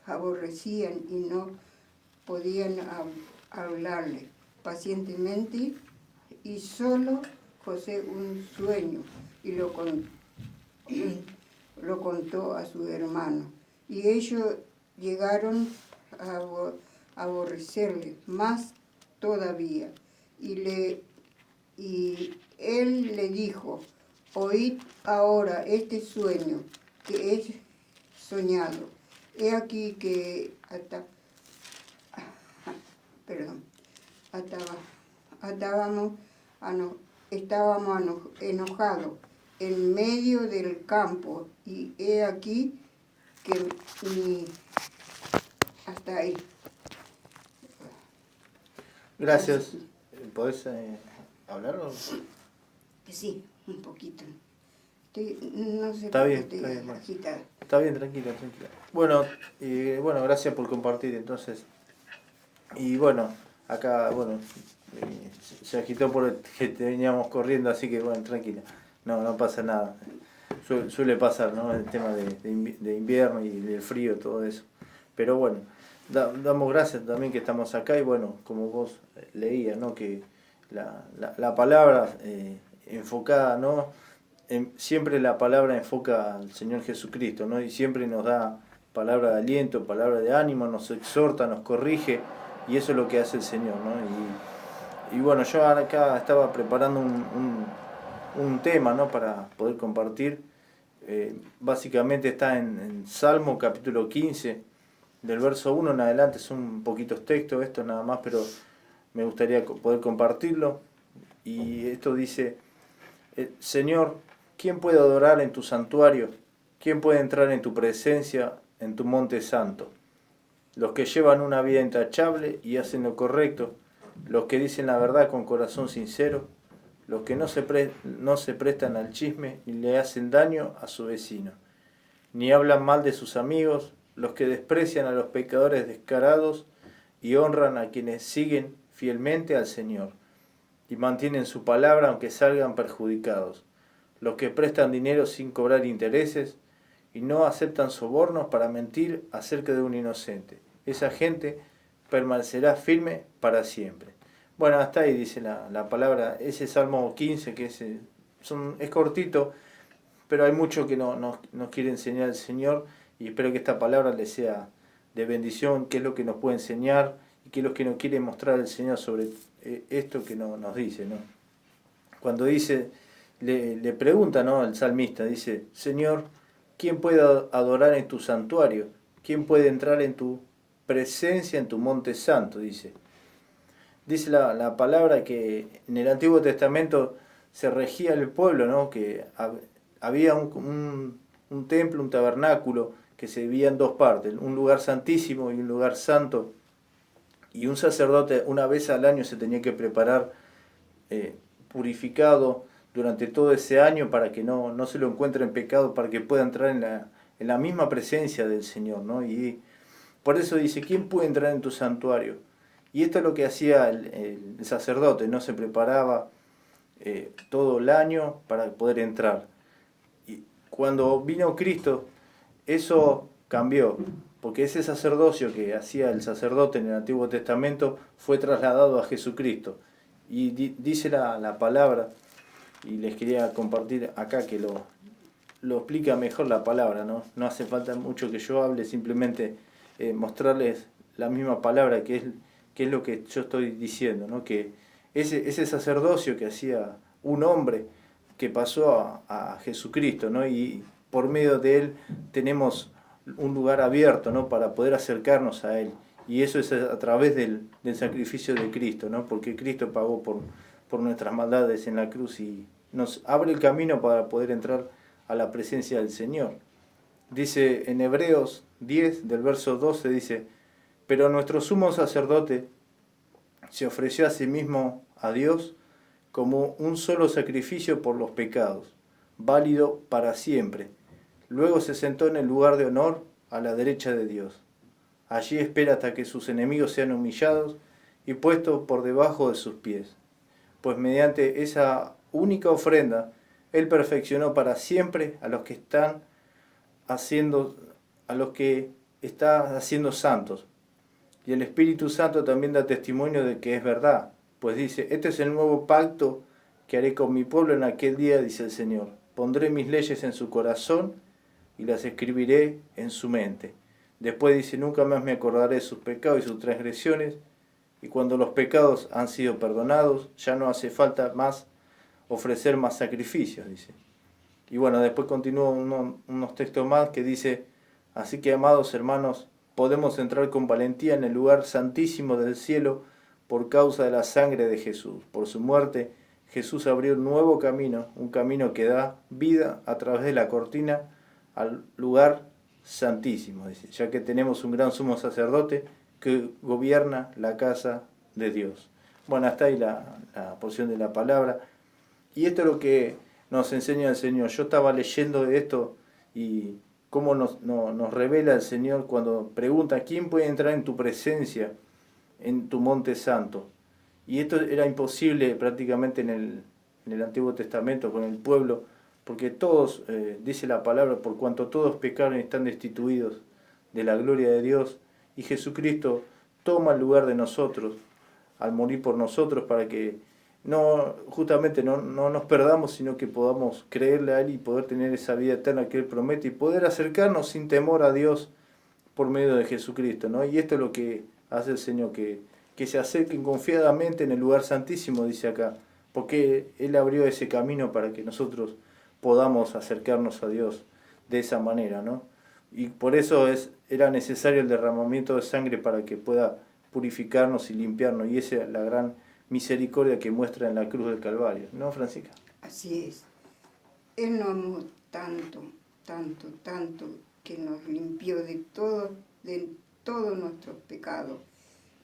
aborrecían y no podían hablarle pacientemente, y solo José un sueño y lo contó a su hermano. Y ellos llegaron a aborrecerle más todavía. Y él le dijo: oíd ahora este sueño que he soñado. He aquí que estábamos enojados en medio del campo, y he aquí que hasta ahí. Gracias. ¿Podés hablar o...? Sí, un poquito. No sé Está por bien, qué está estoy bien. agitada. Está bien, tranquila. Bueno, gracias por compartir entonces. Y bueno, acá, se agitó porque veníamos corriendo, así que bueno, tranquila. No pasa nada. Suele pasar, ¿no? El tema de invierno y del frío, todo eso. Pero bueno, damos gracias también que estamos acá, y bueno, como vos leías, ¿no? Que la palabra enfocada, ¿no? Siempre la palabra enfoca al Señor Jesucristo, ¿no? Y siempre nos da palabra de aliento, palabra de ánimo, nos exhorta, nos corrige, y eso es lo que hace el Señor, ¿no? Y bueno, yo acá estaba preparando un tema, ¿no? Para poder compartir. Básicamente está en Salmo capítulo 15, del verso 1 en adelante. Son poquitos textos estos nada más, pero me gustaría poder compartirlo. Y esto dice: Señor, ¿quién puede adorar en tu santuario? ¿Quién puede entrar en tu presencia, en tu monte santo? Los que llevan una vida intachable y hacen lo correcto, los que dicen la verdad con corazón sincero, los que no se prestan al chisme ni le hacen daño a su vecino, ni hablan mal de sus amigos, los que desprecian a los pecadores descarados y honran a quienes siguen fielmente al Señor y mantienen su palabra aunque salgan perjudicados, los que prestan dinero sin cobrar intereses y no aceptan sobornos para mentir acerca de un inocente. Esa gente permanecerá firme para siempre. Bueno, hasta ahí dice la palabra, ese Salmo 15, que es cortito, pero hay mucho que nos quiere enseñar el Señor, y espero que esta palabra le sea de bendición, qué es lo que nos puede enseñar y qué es lo que nos quiere mostrar el Señor sobre esto que nos dice, ¿no? Cuando dice, le pregunta, ¿no?, el salmista, dice: Señor, ¿quién puede adorar en tu santuario? ¿Quién puede entrar en tu presencia, en tu monte santo? Dice la palabra que en el Antiguo Testamento se regía el pueblo, ¿no? Que había un templo, un tabernáculo, que se dividía en dos partes: un lugar santísimo y un lugar santo. Y un sacerdote una vez al año se tenía que preparar purificado durante todo ese año para que no se lo encuentre en pecado, para que pueda entrar en la misma presencia del Señor, ¿no? Y por eso dice: ¿quién puede entrar en tu santuario? Y esto es lo que hacía el sacerdote, ¿no? Se preparaba todo el año para poder entrar. Y cuando vino Cristo, eso cambió, porque ese sacerdocio que hacía el sacerdote en el Antiguo Testamento fue trasladado a Jesucristo. Y dice la palabra, y les quería compartir acá que lo explica mejor la palabra, ¿no? No hace falta mucho que yo hable, simplemente mostrarles la misma palabra, que es lo que yo estoy diciendo, ¿no? Que ese sacerdocio que hacía un hombre que pasó a Jesucristo, ¿no? Y por medio de él tenemos un lugar abierto, ¿no?, para poder acercarnos a él. Y eso es a través del sacrificio de Cristo, ¿no? Porque Cristo pagó por nuestras maldades en la cruz y nos abre el camino para poder entrar a la presencia del Señor. Dice en Hebreos 10, del verso 12, dice: pero nuestro sumo sacerdote se ofreció a sí mismo a Dios como un solo sacrificio por los pecados, válido para siempre. Luego se sentó en el lugar de honor a la derecha de Dios. Allí espera hasta que sus enemigos sean humillados y puestos por debajo de sus pies. Pues mediante esa única ofrenda, Él perfeccionó para siempre a los que está haciendo santos. Y el Espíritu Santo también da testimonio de que es verdad, pues dice, este es el nuevo pacto que haré con mi pueblo en aquel día, dice el Señor. Pondré mis leyes en su corazón y las escribiré en su mente. Después dice, nunca más me acordaré de sus pecados y sus transgresiones, y cuando los pecados han sido perdonados, ya no hace falta más ofrecer más sacrificios, dice. Y bueno, después continúa unos textos más que dice, así que amados hermanos, podemos entrar con valentía en el lugar santísimo del cielo por causa de la sangre de Jesús. Por su muerte, Jesús abrió un nuevo camino, un camino que da vida a través de la cortina al lugar santísimo, dice, ya que tenemos un gran sumo sacerdote que gobierna la casa de Dios. Bueno, hasta ahí la porción de la palabra. Y esto es lo que nos enseña el Señor. Yo estaba leyendo esto y cómo nos revela el Señor cuando pregunta, ¿quién puede entrar en tu presencia, en tu monte santo? Y esto era imposible prácticamente en el Antiguo Testamento con el pueblo, porque todos, dice la palabra, por cuanto todos pecaron y están destituidos de la gloria de Dios, y Jesucristo toma el lugar de nosotros al morir por nosotros para que justamente no nos perdamos, sino que podamos creerle a Él y poder tener esa vida eterna que Él promete y poder acercarnos sin temor a Dios por medio de Jesucristo, ¿no? Y esto es lo que hace el Señor, que se acerquen confiadamente en el lugar santísimo, dice acá, porque Él abrió ese camino para que nosotros podamos acercarnos a Dios de esa manera, ¿no? Y por eso era necesario el derramamiento de sangre para que pueda purificarnos y limpiarnos, y esa es la gran misericordia que muestra en la cruz del Calvario, ¿no, Francisca? Así es. Él nos amó tanto, tanto, tanto, que nos limpió de todos nuestros pecados.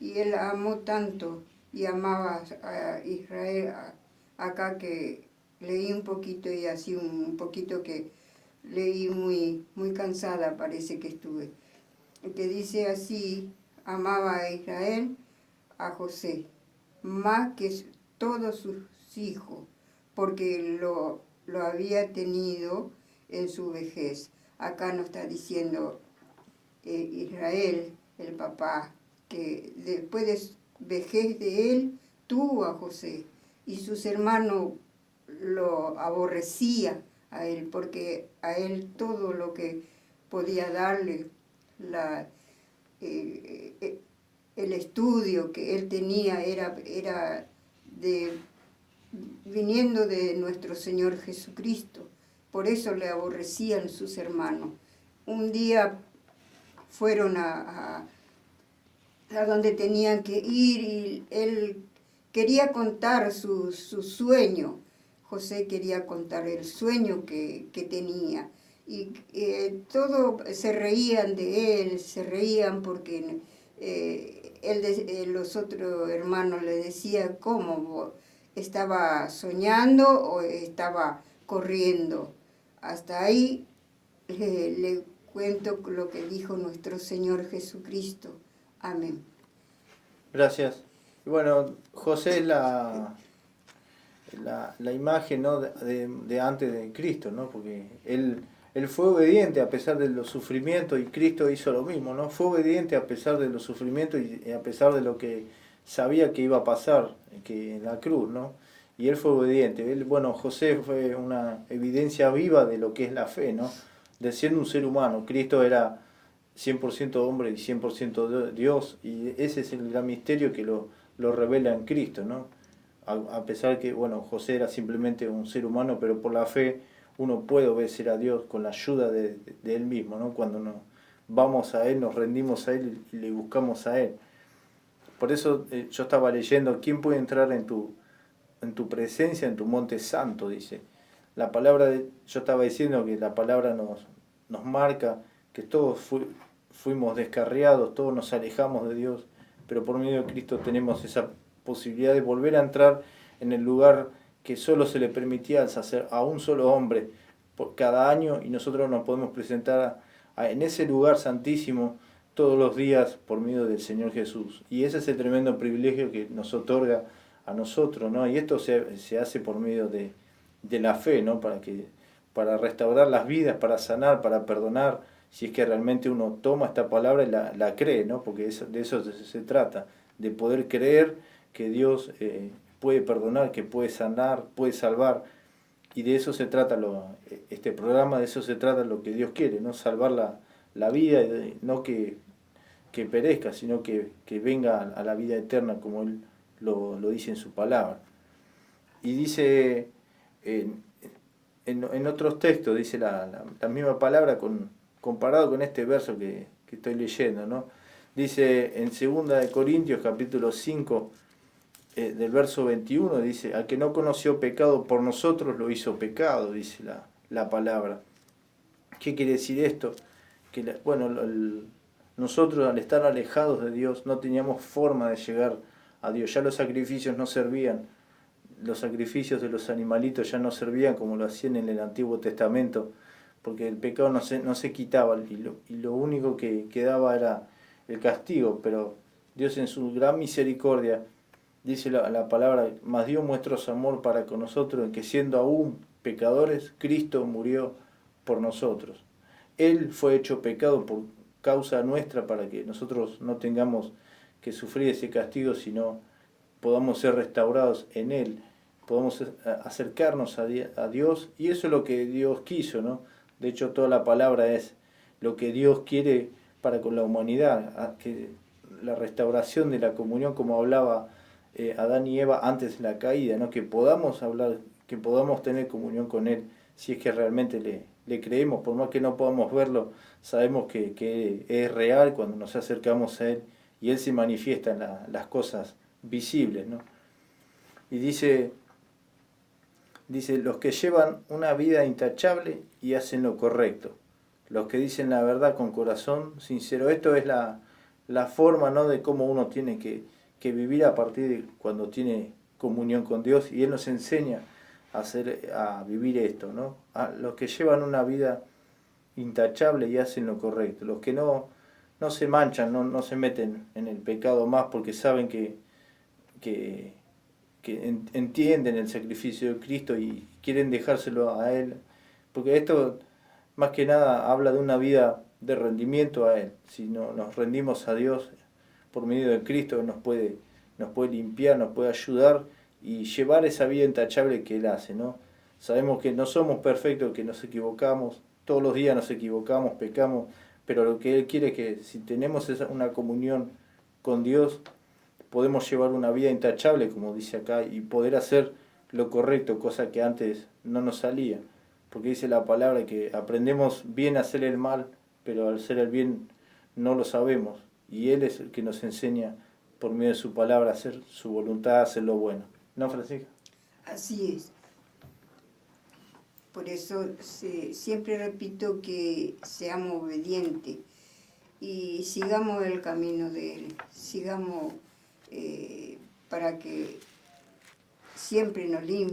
Y Él amó tanto y amaba a Israel, acá que leí un poquito y así un poquito que leí muy cansada, parece que estuve. Que dice así, amaba a Israel, a José, más que todos sus hijos, porque lo había tenido en su vejez. Acá nos está diciendo Israel, el papá, que después de vejez de él, tuvo a José, y sus hermanos lo aborrecían a él, porque a él todo lo que podía darle, el estudio que él tenía era viniendo de nuestro Señor Jesucristo. Por eso le aborrecían sus hermanos. Un día fueron a donde tenían que ir y él quería contar su sueño. José quería contar el sueño que tenía. Y todos se reían de él, se reían porque los otros hermanos le decían cómo estaba soñando o estaba corriendo. Hasta ahí le cuento lo que dijo nuestro Señor Jesucristo. Amén. Gracias. Y bueno, José es la imagen, ¿no?, de antes de Cristo, ¿no? Porque él fue obediente a pesar de los sufrimientos, y Cristo hizo lo mismo, ¿no? Fue obediente a pesar de los sufrimientos y a pesar de lo que sabía que iba a pasar que en la cruz, ¿no? Y él fue obediente. José fue una evidencia viva de lo que es la fe, ¿no? De siendo un ser humano. Cristo era 100% hombre y 100% Dios, y ese es el gran misterio que lo revela en Cristo, ¿no? A pesar que, José era simplemente un ser humano, pero por la fe uno puede obedecer a Dios con la ayuda de Él mismo, ¿no? Cuando nos vamos a Él, nos rendimos a Él y le buscamos a Él. Por eso yo estaba leyendo, ¿quién puede entrar en tu presencia, en tu monte santo? Dice. La palabra, yo estaba diciendo que la palabra nos marca que todos fuimos descarriados, todos nos alejamos de Dios, pero por medio de Cristo tenemos esa posibilidad de volver a entrar en el lugar que solo se le permitía a un solo hombre por cada año, y nosotros nos podemos presentar en ese lugar santísimo todos los días por medio del Señor Jesús. Y ese es el tremendo privilegio que nos otorga a nosotros, ¿no? Y esto se hace por medio de la fe, ¿no? Para restaurar las vidas, para sanar, para perdonar, si es que realmente uno toma esta palabra y la cree, ¿no? Porque de eso se trata, de poder creer que Dios puede perdonar, que puede sanar, puede salvar, y de eso se trata este programa, de eso se trata lo que Dios quiere, ¿no? Salvar la vida, no que perezca, sino que venga a la vida eterna, como Él lo dice en su palabra. Y dice, en otros textos, dice la misma palabra comparado con este verso que estoy leyendo, ¿no? Dice en 2 de Corintios, capítulo 5, del verso 21, dice, al que no conoció pecado por nosotros lo hizo pecado, dice la palabra. ¿Qué quiere decir esto? Que nosotros al estar alejados de Dios no teníamos forma de llegar a Dios, ya los sacrificios no servían, los sacrificios de los animalitos ya no servían como lo hacían en el Antiguo Testamento, porque el pecado no se quitaba y lo único que quedaba era el castigo, pero Dios en su gran misericordia, dice la palabra, mas Dios muestra su amor para con nosotros, en que siendo aún pecadores, Cristo murió por nosotros. Él fue hecho pecado por causa nuestra para que nosotros no tengamos que sufrir ese castigo, sino podamos ser restaurados en Él, podamos acercarnos a Dios, y eso es lo que Dios quiso, ¿no? De hecho, toda la palabra es lo que Dios quiere para con la humanidad, que la restauración de la comunión, como hablaba Adán y Eva antes de la caída, ¿no? Que podamos hablar, que podamos tener comunión con Él, si es que realmente le creemos, por más que no podamos verlo, sabemos que es real cuando nos acercamos a Él y Él se manifiesta en las cosas visibles, ¿no? Y dice, los que llevan una vida intachable y hacen lo correcto, los que dicen la verdad con corazón sincero. Esto es la forma, ¿no?, de cómo uno tiene que vivir a partir de cuando tiene comunión con Dios, y Él nos enseña a vivir esto, ¿no? A los que llevan una vida intachable y hacen lo correcto, los que no se manchan, no se meten en el pecado más porque saben que entienden el sacrificio de Cristo y quieren dejárselo a Él, porque esto más que nada habla de una vida de rendimiento a Él. Si nos rendimos a Dios por medio de Cristo, nos puede limpiar, nos puede ayudar y llevar esa vida intachable que Él hace, ¿no? Sabemos que no somos perfectos, que nos equivocamos, todos los días nos equivocamos, pecamos, pero lo que Él quiere es que si tenemos una comunión con Dios, podemos llevar una vida intachable, como dice acá, y poder hacer lo correcto, cosa que antes no nos salía. Porque dice la palabra que aprendemos bien a hacer el mal, pero al hacer el bien no lo sabemos. Y Él es el que nos enseña por medio de su palabra a hacer su voluntad, a hacer lo bueno. ¿No, Francisca? Así es. Por eso siempre repito que seamos obedientes y sigamos el camino de Él, sigamos para que siempre nos limpie.